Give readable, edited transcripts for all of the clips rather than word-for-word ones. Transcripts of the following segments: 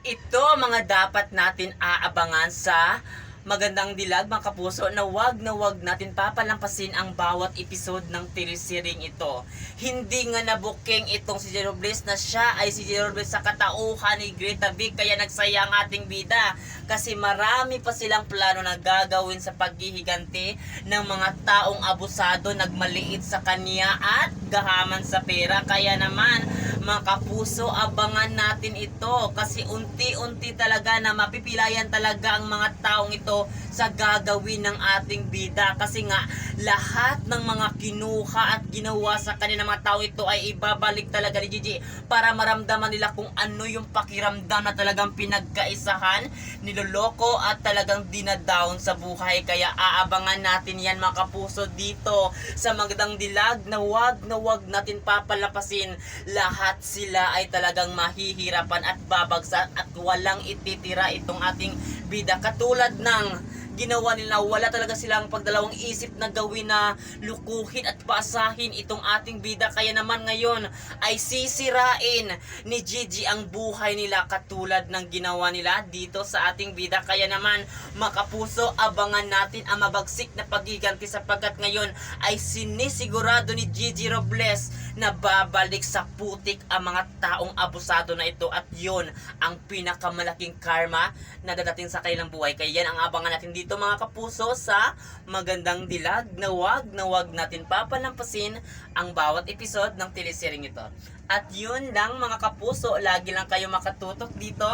Ito mga dapat natin aabangan sa Magandang Dilag mga kapuso na wag natin papalampasin ang bawat episode ng teleseryeng ito. Hindi nga nabuking itong si J. Robles na siya ay si J. Robles sa katauhan ni Greta Vic kaya nagsaya ang ating bida. Kasi marami pa silang plano na gagawin sa paghihiganti ng mga taong abusado, nagmaliit sa kanya at gahaman sa pera. Kaya naman mga kapuso, abangan natin ito kasi unti-unti talaga na mapipilayan talaga ang mga taong ito sa gagawin ng ating bida kasi nga lahat ng mga kinuha at ginawa sa kanila mga tao ito ay ibabalik talaga ni Gigi para maramdaman nila kung ano yung pakiramdam na talagang pinagkaisahan, niloloko at talagang dinadown sa buhay. Kaya aabangan natin yan mga kapuso dito sa Magandang Dilag na wag natin papalapasin. Lahat sila ay talagang mahihirapan at babagsak at walang ititira itong ating bida katulad ng ginawa nila. Wala talaga silang pagdalawang isip na gawin na lukuhin at paasahin itong ating bida. Kaya naman ngayon ay sisirain ni Gigi ang buhay nila katulad ng ginawa nila dito sa ating bida. Kaya naman makapuso, abangan natin ang mabagsik na paghiganti sapagkat ngayon ay sinisigurado ni Gigi Robles na babalik sa putik ang mga taong abusado na ito at yun ang pinakamalaking karma na dadating sa kanilang buhay. Kaya yan ang abangan natin dito mga kapuso sa Magandang Dilag na wag natin papalampasin ang bawat episode ng teleseryeng ito. At yun lang mga kapuso, lagi lang kayo makatutok dito.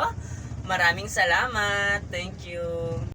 Maraming salamat. Thank you.